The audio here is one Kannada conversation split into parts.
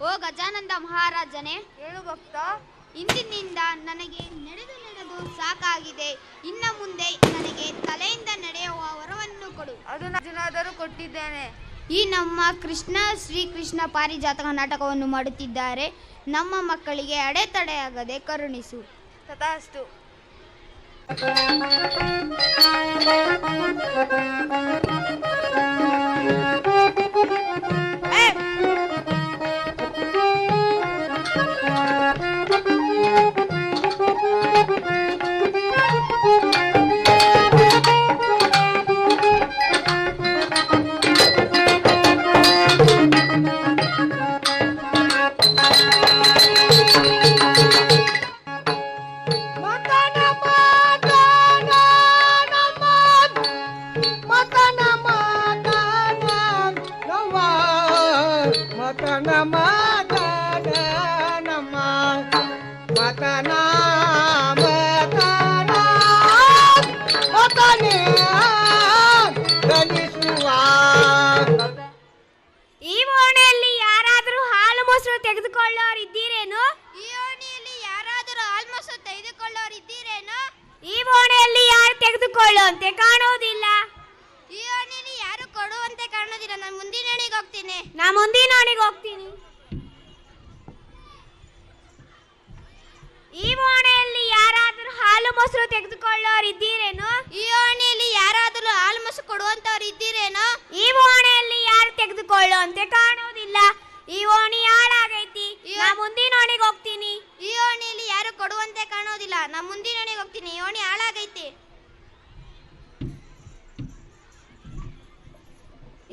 ಓ ಗಜಾನಂದ ಮಹಾರಾಜನೇ, ಹೇಳು ಭಕ್ತ. ಇಂದಿನಿಂದ ನನಗೆ ನಡೆದು ಸಾಕಾಗಿದೆ. ಇನ್ನ ಮುಂದೆ ನನಗೆ ತಲೆಯಿಂದ ನಡೆಯುವ ವರವನ್ನು ಕೊಡು. ಅದು ನಾನಾದರೂ ಕೊಟ್ಟಿದ್ದೇನೆ. ಈ ನಮ್ಮ ಕೃಷ್ಣ ಶ್ರೀಕೃಷ್ಣ ಪಾರಿಜಾತಕ ನಾಟಕವನ್ನು ಮಾಡುತ್ತಿದ್ದಾರೆ. ನಮ್ಮ ಮಕ್ಕಳಿಗೆ ಅಡೆತಡೆಯಾಗದೆ ಕರುಣಿಸು. ತಥಾಸ್ತು. ಈ ಓಣಿಯಲ್ಲಿ ಯಾರಾದರೂ ಹಾಲು ಮೊಸರು ತೆಗೆದುಕೊಳ್ಳೋರಿದ್ದೀರೇನು? ಈ ಓಣಿಯಲ್ಲಿ ಯಾರಾದರೂ ಹಾಲು ಮೊಸರು ತೆಗೆದುಕೊಳ್ಳೋರಿದ್ದೀರೇನು? ಈ ಓಣಿಯಲ್ಲಿ ಯಾರು ತೆಗೆದುಕೊಳ್ಳುವಂತೆ ಕಾಣುವುದಿಲ್ಲ. ಈ ಓಣಿಯಲ್ಲಿ ಯಾರು ಕೊಡುವಂತೆ ಕಾಣುವುದಿಲ್ಲ. ನಾನು ಮುಂದಿನ ಓಣಿಗೆ ಹೋಗ್ತೀನಿ. ಈ ಓಣಿಯಲ್ಲಿ ಯಾರಾದರೂ ಹಾಲು ಮೊಸರು ತೆಗೆದುಕೊಳ್ಳೋರಿದ್ದೀರೇನು? ಈ ಓಣಿಯಲ್ಲಿ ಯಾರಾದರೂ ಹಾಲು ಮೊಸರು ಕೊಡುವಂತವ್ರು ಇದ್ದೀರೇನು? ಈ ಓಣಿಯಲ್ಲಿ ಯಾರು ತೆಗೆದುಕೊಳ್ಳುವಂತೆ ಕಾಣುವುದಿಲ್ಲ. ಈ ಓಣಿ ಹಾಳಾಗೈತಿ. ನಾ ಮುಂದಿನ ಓಣಿಗೆ ಹೋಗ್ತೀನಿ. ಈ ಓಣಿಯಲ್ಲಿ ಯಾರು ಕೊಡುವಂತೆ ಕಾಣುವುದಿಲ್ಲ. ನಾ ಮುಂದಿನ ಓಣಿಗೆ ಹೋಗ್ತೀನಿ. ಈ ಓಣಿ ಹಾಳಾಗೈತಿ.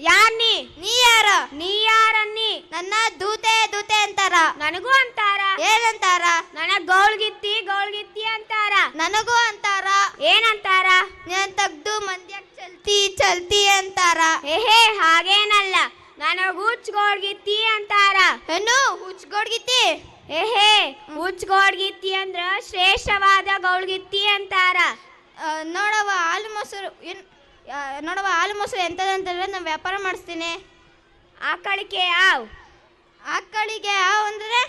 ಯಾರ್ನಿ? ನೀ ಯಾರ? ನೀ ಯಾರನ್ನಿ? ನನ್ನ ದೂತೆ ಅಂತಾರ. ನನಗೂ ಅಂತಾರ. ಏನಂತಾರ? ನನಗ್ ಗೌಳ್ಗಿತ್ತಿ ಅಂತಾರ. ನನಗೂ ಅಂತಾರ. ಏನಂತಾರ? ನೀನ್ ತಗ್ದು ಮಂದ್ಯಾಕ್ ಚಲ್ತಿ ಅಂತಾರ. ಹಾಗೇನಲ್ಲ, ನನಗ್ ಹುಚ್ಗೋಡ್ಗಿತ್ತಿ ಅಂತಾರ. ಏನು ಹುಚ್ಗೋಡ್ಗಿತ್ತಿ? ಹುಚ್ಗೋಡ್ಗಿತ್ತಿ ಅಂದ್ರ ಶ್ರೇಷ್ಠವಾದ ಗೌಳ್ಗಿತ್ತಿ ಅಂತಾರ. ನೋಡವ ಹಾಲು ಮೊಸರು ಎಂತದಂತಂದ್ರೆ ನಾನು ವ್ಯಾಪಾರ ಮಾಡಿಸ್ತೀನಿ. ಆಕಳಿಗೆ ಹಾವು ಅಂದ್ರೆ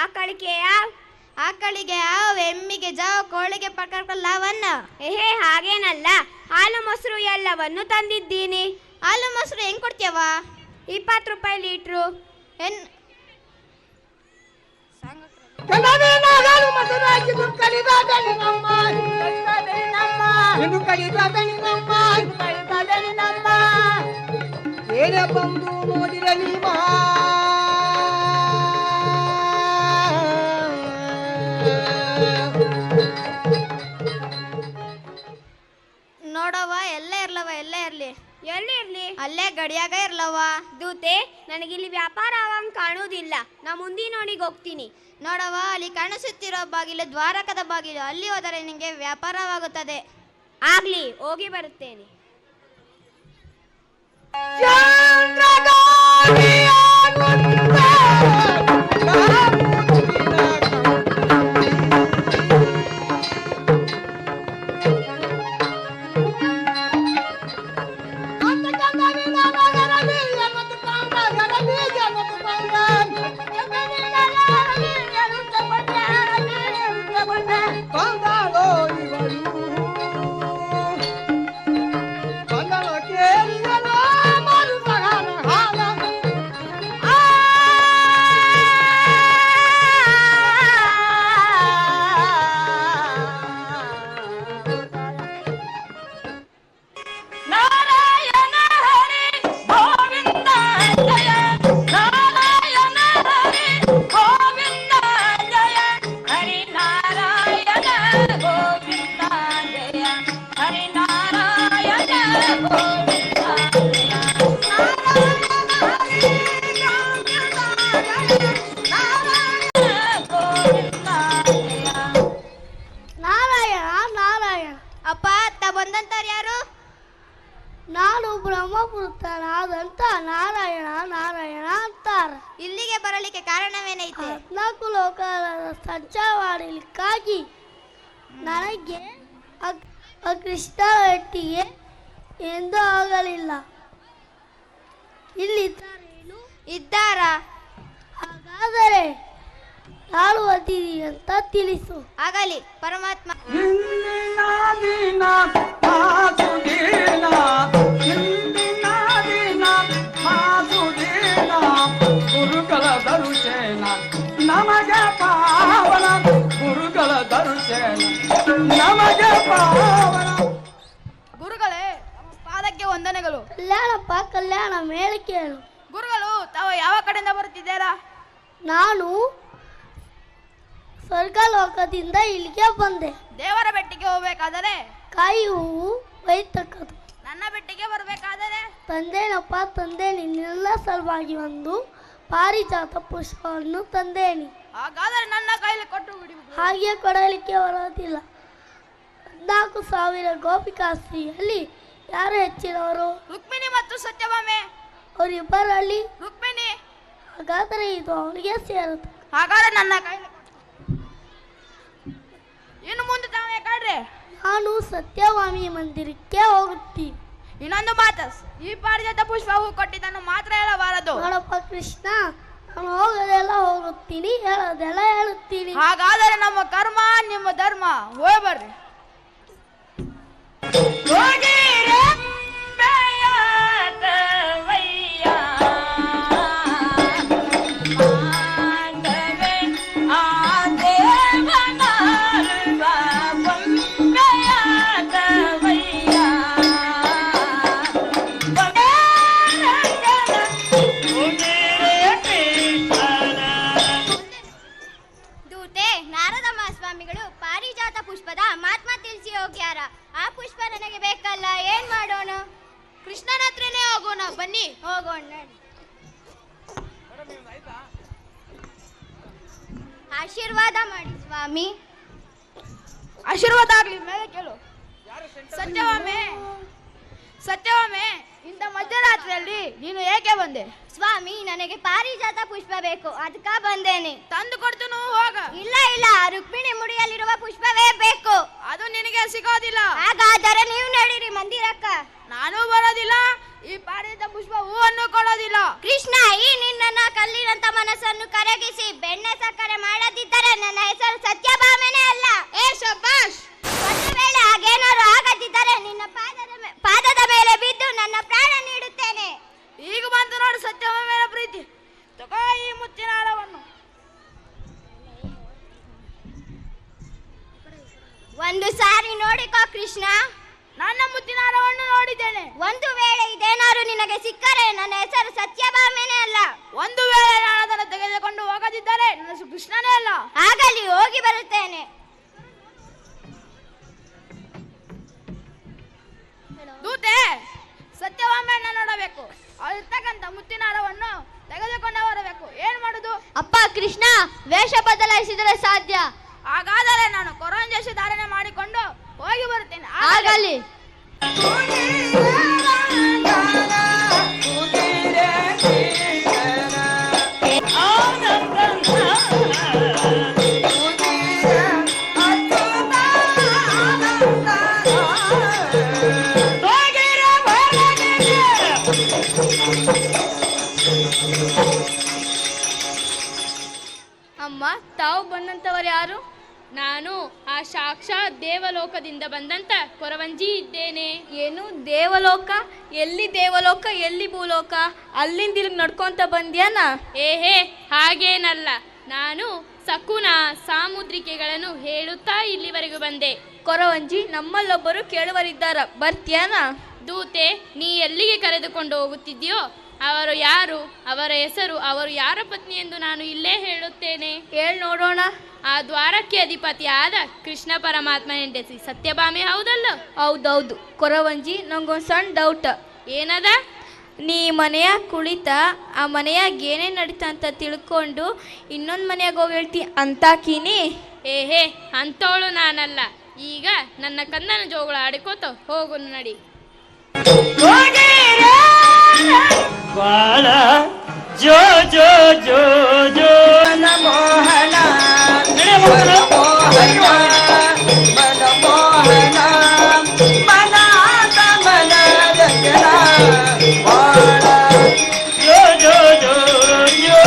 ಆಕಳಿಗೆ ಹಾವು, ಎಮ್ಮಿಗೆ ಜಾವ, ಕೋಳಿಗೆ ಪಕ್ಕಲ್ಲ. ಹಾಗೇನಲ್ಲ, ಹಾಲು ಮೊಸರು ಎಲ್ಲವನ್ನು ತಂದಿದ್ದೀನಿ. ಹಾಲು ಮೊಸರು ಹೆಂಗ್ ಕೊಡ್ತೀಯವ? 20 ರೂಪಾಯಿ ಲೀಟ್ರು. ಬಂದು ನೋಡಿರಲಿ ನೋಡವ, ಎಲ್ಲ ಇರ್ಲಿ. ಎಲ್ಲಿ ಇರ್ಲಿ? ಅಲ್ಲೇ ಗಡಿಯಾಗ ಇರ್ಲವ. ದೂತೆ, ನನಗಿಲ್ಲಿ ವ್ಯಾಪಾರ ಆವಂಗ್ ಕಾಣುವುದಿಲ್ಲ. ನಾ ಮುಂದಿನ ಓಣಿಗೆ ಹೋಗ್ತೀನಿ. ನೋಡವ, ಅಲ್ಲಿ ಕಾಣಿಸುತ್ತಿರೋ ಬಾಗಿಲು ದ್ವಾರಕದ ಬಾಗಿಲು. ಅಲ್ಲಿ ಹೋದರೆ ನಿಮಗೆ ವ್ಯಾಪಾರವಾಗುತ್ತದೆ. ಆಗ್ಲಿ, ಹೋಗಿ ಬರುತ್ತೇನೆ. ನಾನು ಬ್ರಹ್ಮಪುತ್ರನಾದಂತ ನಾರಾಯಣ ಅಂತಾರ. ಇಲ್ಲಿಗೆ ಬರಲಿಕ್ಕೆ ಕಾರಣವೇನೈತೆ? 14 ಲೋಕದ ಸಂಚಾರ ಮಾಡಲಿಕ್ಕಾಗಿ ನನಗೆ ಕೃಷ್ಣ ಒಟ್ಟಿಗೆ ಎಂದೂ ಆಗಲಿಲ್ಲ. ಇಲ್ಲಿ ಇದ್ದಾರಾ? ಆದರೆ ಯಾರು ಓದಿದಿ ಅಂತ ತಿಳಿಸು. ಆಗಲಿ ಪರಮಾತ್ಮ. ಇಂದಿನ ದಿನ ಮಾಸುದಿನ, ಇಂದಿನ ದಿನ ಮಾಸುದಿನ, ಗುರುಗಳ ದರ್ಶನ ನಮಗೆ ಪಾವನ, ಗುರುಗಳ ದರ್ಶನ ನಮಗೆ ಪಾವನ. ಗುರುಗಳೇ, ಪಾದಕ್ಕೆ ವಂದನೆಗಳು. ಕಲ್ಯಾಣಪ್ಪ ಕಲ್ಯಾಣ ಮೇಲೆ ಕೇಳು. ಗುರುಗಳು, ತಾವು ಯಾವ ಕಡೆಯಿಂದ ಬರುತ್ತಿದ್ದೀರಾ? ನಾನು ಸ್ವರ್ಗಲೋಕದಿಂದ ಇಲ್ಲಿಗೆ ಬಂದೆ. ದೇವರ ಬೆಟ್ಟಿಗೆ ಹೋಗ್ಬೇಕಾದರೆ? ಕಾಯಿ ಹೂವು ಒಯ್ತಕ್ಕದು. ನನ್ನ ಬೆಟ್ಟಿಗೆ ಬರಬೇಕಾದರೆ? ತಂದೇನಪ್ಪ ತಂದೇನಿ, ನಿನ್ನೆಲ್ಲ ಸಲುವಾಗಿ ಒಂದು ಪಾರಿಜಾತ ಪುಷ್ಪವನ್ನು ತಂದೇನಿ. ಹಾಗಾದರೆ ನನ್ನ ಕೈಲಿ ಕೊಟ್ಟು ಬಿಡಿ. ಹಾಗೆ ಕೊಡಲಿಕ್ಕೆ ಬರೋದಿಲ್ಲ. 14,000 ಗೋಪಿಕಾಸ್ತ್ರೀಯಲ್ಲಿ ಯಾರು ಹೆಚ್ಚಿನವರು? ರುಕ್ಮಿಣಿ ಮತ್ತು ಸತ್ಯಭಾಮೆ. ಅವರಿಬ್ಬರಲ್ಲಿ ರುಕ್ಮಿಣಿ. ಹಾಗಾದರೆ ಇದು ಅವನಿಗೆ ಸೇರುತ್ತೆ. ಹಾಗಾದ್ರೆ ನನ್ನ ಕೈಲಿ ಇನ್ನು ಮುಂದೆ ತಾವು ಯಾಕಾಡ್ರೆ? ನಾನು ಸತ್ಯವಾಮಿ ಮಂದಿರಕ್ಕೆ ಹೋಗುತ್ತೀನಿ. ಇನ್ನೊಂದು ಮಾತು, ಈ ಪಾರಿಜಾತ ಪುಷ್ಪವು ಕೊಟ್ಟಿದ್ದನ್ನು ಮಾತ್ರ ಹೇಳಬಾರದು. ನೋಡಪ್ಪ ಕೃಷ್ಣ, ನಾನು ಹೋಗೋದೆಲ್ಲ ಹೋಗುತ್ತೀನಿ, ಹೇಳೋದೆಲ್ಲ ಹೇಳುತ್ತೀನಿ. ಹಾಗಾದರೆ ನಮ್ಮ ಕರ್ಮ ನಿಮ್ಮ ಧರ್ಮ. ಹೋಗಿ ಬರ್ರಿ. ದೂತೆ, ನಾರದ ಮಹಾಸ್ವಾಮಿಗಳು ಪಾರಿಜಾತ ಪುಷ್ಪದ ಮಹಾತ್ಮ ತಿಳಿಸಿ ಹೋಗ್ಯಾರ. ಆ ಪುಷ್ಪ ನನಗೆ ಬೇಕಲ್ಲ, ಏನ್ ಮಾಡೋಣ? ಕೃಷ್ಣನ ಹತ್ರನೇ ಹೋಗೋಣ, ಬನ್ನಿ. ಹೋಗೋಣ ನಡಿ. ಆಶೀರ್ವಾದ ಮಾಡಿ ಸ್ವಾಮಿ. ಆಶೀರ್ವಾದ ಆಗ್ಲಿ, ಮೇಲೆ ಕೇಳು. ಸತ್ಯವಾಮೆ, ಸತ್ಯವಾಮೆ, ಇಂಥ ಮಧ್ಯರಾತ್ರಿಯಲ್ಲಿ ನೀನು ಏಕೆ ಬಂದೆ? ಸ್ವಾಮಿ, ನನಗೆ ಪಾರಿಜಾತ ಪುಷ್ಪ ಬೇಕು, ಅದಕ್ಕ ಬಂದೇನೆ. ತಂದು ಕೊಡ್ತೇನೆ, ಹೋಗ. ಇಲ್ಲ ಇಲ್ಲ, ರುಕ್ಮಿಣಿ ಮುಡಿಯಲ್ಲಿರುವ ಪುಷ್ಪವೇ ಬೇಕು. ಅದು ನಿನಗೆ ಸಿಗೋದಿಲ್ಲ. ಹಾಗಾದರೆ ನೀವು ನಡೀರಿ ಮಂದಿರಕ್ಕ. ನಾನು ಬರೋದಿಲ್ಲ. ಈ ಪಾರಿಜಾತ ಪುಷ್ಪ ಹೂವನ್ನು ಕೊಡೋದಿಲ್ಲ. ಕೃಷ್ಣ, ಈ ನಿನ್ನ ಕಲ್ಲಿನಂತ ಮನಸ್ಸನ್ನು ಕರಗಿಸಿ ಬೆಣ್ಣೆ ಸಕ್ಕರೆ ಮಾಡದಿದ್ದರೆ ನನ್ನ ಹೆಸರು ಸತ್ಯಭಾಮೆನೇ ಅಲ್ಲ. ಏ ಶಬಾಷ್. ಒಂದು ವೇಳೆ ಹಾಗೇನಾದ್ರು ಆಗದಿದ್ದರೆ ನಿನ್ನ ಪಾದದ ಮೇಲೆ ಬಿದ್ದು ನನ್ನ ಪ್ರಾಣ ನೀಡುತ್ತೇನೆ. ಈಗ ಬಂತು ನೋಡು ಸತ್ಯಭಾಮೆಯ ಪ್ರೀತಿ. ತಗೋ ಈ ಮುತ್ತಿನ ಹಾರವನ್ನು. ಒಂದು ಸಾರಿ ನೋಡಿಕೋ ಕೃಷ್ಣ. ನನ್ನ ಮುತ್ತಿನ ಹಾರವನ್ನು ನೋಡಿದ್ದೇನೆ. ಒಂದು ವೇಳೆ ಇದೇನಾದ್ರು ನಿನಗೆ ಸಿಕ್ಕರೆ ನನ್ನ ಹೆಸರು ಸತ್ಯಭಾಮೆನೇ ಅಲ್ಲ. ಒಂದು ವೇಳೆ ನಾನು ಅದನ್ನು ತೆಗೆದುಕೊಂಡು ಹೋಗದಿದ್ದರೆ ನನ್ನ ಹೆಸರು ಕೃಷ್ಣನೇ ಅಲ್ಲ. ಆಗಲಿ, ಹೋಗಿ ಬರುತ್ತೇನೆ. ದೂತೆ, ಸತ್ಯಭಾಮೆಯನ್ನ ನೋಡಬೇಕು. ಅವಳಿರ್ತಕ್ಕಂಥ ಮುತ್ತಿನ ಹಾರವನ್ನು ತೆಗೆದುಕೊಂಡು ಬರಬೇಕು. ಏನ್ ಮಾಡುದು? ಅಪ್ಪ ಕೃಷ್ಣ, ವೇಷ ಬದಲಾಯಿಸಿದರೆ ಸಾಧ್ಯ. ಹಾಗಾದರೆ ನಾನು ಕೊರಂಜೇಶ ಧಾರಣೆ ಮಾಡಿಕೊಂಡು ಹೋಗಿ ಬರುತ್ತೇನೆ. ಆಗಲಿ. ಅಮ್ಮ, ತಾವು ಬಂದಂಥವರು ಯಾರು? ನಾನು ಆ ಸಾಕ್ಷಾತ್ ದೇವಲೋಕದಿಂದ ಬಂದಂತ ಕೊರವಂಜಿ ಇದ್ದೇನೆ. ಏನು ದೇವಲೋಕ? ಎಲ್ಲಿ ದೇವಲೋಕ, ಎಲ್ಲಿ ಭೂಲೋಕ? ಅಲ್ಲಿಂದ ಇಲ್ಲಿಗೆ ನಡ್ಕೊಂತ ಬಂದ್ಯಾನ? ಏಹೇ, ಹಾಗೇನಲ್ಲ. ನಾನು ಸಕುನ ಸಾಮುದ್ರಿಕೆಗಳನ್ನು ಹೇಳುತ್ತಾ ಇಲ್ಲಿವರೆಗೂ ಬಂದೆ. ಕೊರವಂಜಿ, ನಮ್ಮಲ್ಲೊಬ್ಬರು ಕೇಳುವರಿದ್ದಾರ, ಬರ್ತ್ಯಾನ? ದೂತೆ, ನೀ ಎಲ್ಲಿಗೆ ಕರೆದುಕೊಂಡು ಹೋಗುತ್ತಿದ್ಯೋ ಅವರು ಯಾರು, ಅವರ ಹೆಸರು, ಅವರು ಯಾರ ಪತ್ನಿ ಎಂದು ನಾನು ಇಲ್ಲೇ ಹೇಳುತ್ತೇನೆ. ಹೇಳ್ ನೋಡೋಣ. ಆ ದ್ವಾರಕ್ಕೆ ಅಧಿಪತಿಯಾದ ಕೃಷ್ಣ ಪರಮಾತ್ಮ ಹೆಂಡತಿ ಸತ್ಯಭಾಮೆ, ಹೌದಲ್ಲ? ಹೌದೌದು. ಕೊರವಂಜಿ, ನಂಗೊಂದು ಸಣ್ಣ ಡೌಟ್. ಏನದ? ನೀ ಮನೆಯಾಗ ಕುಳಿತ ಆ ಮನೆಯಾಗ ಏನೇನು ನಡೀತ ಅಂತ ತಿಳ್ಕೊಂಡು ಇನ್ನೊಂದು ಮನೆಯಾಗ ಹೋಗಿ ಹೇಳ್ತಿ ಅಂತಾಕೀನಿ? ಏಹೇ, ಅಂತವಳು ನಾನಲ್ಲ. ಈಗ ನನ್ನ ಕಂದನ ಜೋಗಳ ಆಡಿಕೋತ ಹೋಗು ನಡಿ. ಬಾಳ ಜೋ ಜೋ ಜೋ ಜೋ ಮನಮೋಹನ ಮನಮೋಹನ ಮನಮೋಹನ ಮನಾತ ಮನರಂಜನ ಬಾಳ ಜೋ ಜೋ ಜೋ ಜೋ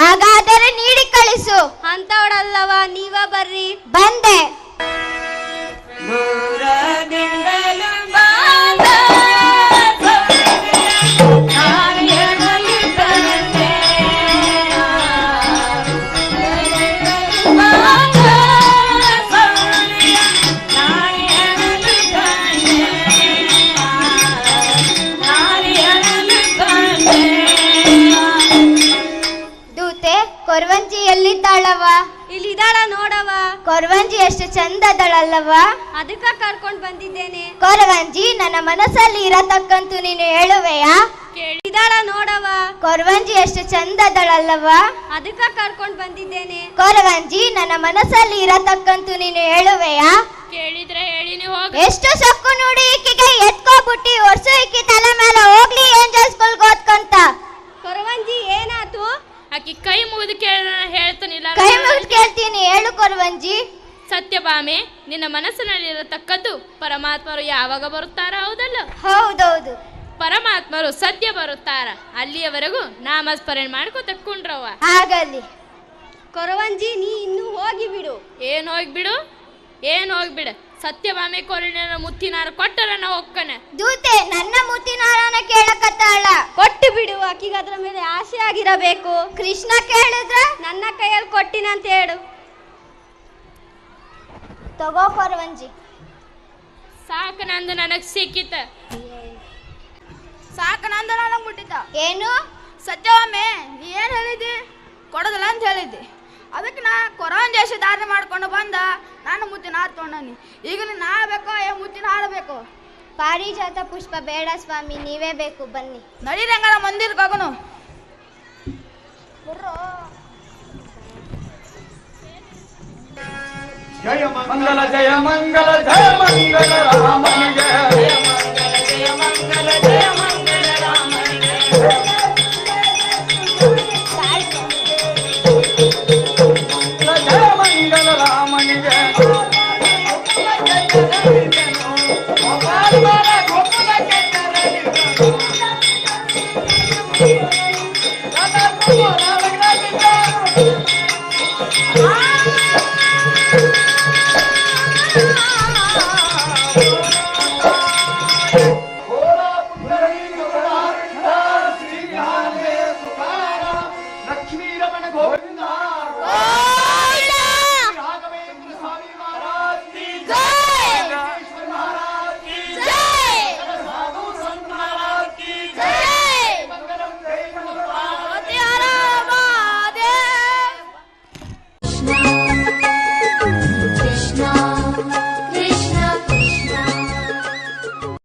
ಹಾಗಾದರೆ ನೀಡಿ ಕಳಿಸು. ಅಂತವಳಲ್ಲವ, ನೀವ ಬರ್ರಿ. ಬಂದೆ. ದೂರದಿಂದಲೂ ಬಂದ ನಾರಿಯನಲ್ಲಿ ಬಂದೆ. ಬಂದ ಸೌರ್ಯ ನಾರಿಯನಲ್ಲಿ ಬಂದೆ. ನಾರಿಯನಲ್ಲಿ ಬಂದೆ. ದೂತೆ, ಕೊರವಂಜಿ ಎಲ್ಲಿದ್ದಾಳವ? ಇಲ್ಲಿದಾಳ ನೋಡವ. ಕೊರವಂಜಿ ಎಷ್ಟು ಚಂದದಳಲ್ಲವ? ಅದಕ್ಕ ಕರ್ಕೊಂಡ್ ಬಂದಿದ್ದೇನೆ. ಕೊರವಂಜಿ ನನ್ನ ಮನಸ್ಸಲ್ಲಿ ಇರತಕ್ಕಂತೂ ನೀನು ಹೇಳುವೆಯಾ? ಕೇಳಿದಾಳ ನೋಡವ. ಕೊರವಂಜಿ ಎಷ್ಟು ಚಂದದಳಲ್ಲವ? ಅದಕ್ಕ ಕರ್ಕೊಂಡ್ ಬಂದಿದ್ದೇನೆ. ಕೊರವಂಜಿ ನನ್ನ ಮನಸ್ಸಲ್ಲಿ ಇರತಕ್ಕಂತೂ ನೀನು ಹೇಳುವೆಯಾ? ಕೇಳಿದ್ರೆ ಹೇಳಿನಿ ಹೋಗ. ಎಷ್ಟು ಸೊಕ್ಕು ನೋಡಿ ಈಕಿಗೆ ಎತ್ಕೋಬಿಟ್ಟಿ ಒರ್ಸು ಈಕಿ ತಲೆ ಮೇಲೆ ಹೋಗ್ಲಿ ಏಂಜಲ್ ಸ್ಕೂಲ್ ಓದ್ಕೊಂತ. ಕೊರವಂಜಿ ಏನಾತು? ಆಕಿ ಕೈ ಮುಗಿದು ಹೇಳ್ತಾನಿಲ್ಲ. ಕೈ ಮುಗಿದು ಕೇಳ್ತೀನಿ, ಹೇಳು ಕೊರವಂಜಿ. ಸತ್ಯಭಾಮೆ, ನಿನ್ನ ಮನಸ್ಸಿನಲ್ಲಿರತಕ್ಕದ್ದು ಪರಮಾತ್ಮರು ಯಾವಾಗ ಬರುತ್ತಾರ? ಹೌದಲ್ಲ? ಹೌದೌದು. ಪರಮಾತ್ಮರು ಸದ್ಯ ಬರುತ್ತಾರ. ಅಲ್ಲಿಯವರೆಗೂ ನಾಮಸ್ಮರಣೆ ಮಾಡ್ಕೋತ ಕುಂಡ್ರವ್ವ. ಆಗಲಿ. ಕೊರವಂಜಿ, ನೀ ಇನ್ನು ಹೋಗಿ ಬಿಡು. ಏನ್ ಹೋಗ್ಬಿಡು, ಏನ್ ಹೋಗ್ಬಿಡ. ಸತ್ಯಭಾಮೆ ಕೊರಳಿನ ಮುತ್ತಿನಾರ ಕೊಟ್ಟರ ನಾ ಒಕ್ಕನೆ. ದೂತೆ, ನನ್ನ ಮುತ್ತಿನಾರನ ಕೇಳಕತ್ತಾಳ. ಕೊಟ್ಟು ಬಿಡು, ಆಕಿಗೆ ಅದ್ರ ಮೇಲೆ ಆಸೆ ಆಗಿರಬೇಕು. ಕೃಷ್ಣ ಕೇಳಿದ್ರ ನನ್ನ ಕೈಯಲ್ಲಿ ಕೊಟ್ಟಿನಂತ ಹೇಳು. ತಗೋ ಕೊರವಂಜಿ. ಸಾಕು, ನಂದು ನನಗ್ ಸಿಕ್ಕಿತ. ಸಾಕು, ನಂದು ನನಗೆ ಮುಟ್ಟಿತ. ಏನು? ಸತ್ಯವಾಮೆ, ನೀ ಏನು ಹೇಳಿದ್ದಿ? ಕೊಡೋದಿಲ್ಲ ಅಂತ ಹೇಳಿದ್ದಿ. ಅದಕ್ಕೆ ನಾ ಕೊರವಂಜಿ ದೇಶ ಧಾರಣೆ ಮಾಡ್ಕೊಂಡು ಬಂದ ನಾನು ಮುತ್ತಿನ ಹಾರ ತೊಗೊಂಡನಿ. ಈಗ ನೀನು ಆಡಬೇಕೋ ಮುತ್ತಿನ ಹಾಡಬೇಕು? ಪಾರಿಜಾತ ಪುಷ್ಪ ಬೇಡ ಸ್ವಾಮಿ, ನೀವೇ ಬೇಕು, ಬನ್ನಿ. ನಡೀರಂಗನ ಮಂದಿರಕ್ಕೆ ಹೋಗೋನು. ಜಯ ಮಂಗಲ ಜಯ ಮಂಗಲ ಜಯ ಮಂಗಲ ರಾಮನಿಗೆ. ಜಯ ಮಂಗಲ ಜಯ ಮಂಗಲ ಜಯ ಮಂಗಲ ರಾಮನಿಗೆ. ಜಯ ಮಂಗಲ ರಾಮನಿಗೆ. ಲಕ್ಷ್ಮೀ ರಮಣ ಗೋವಿಂದ.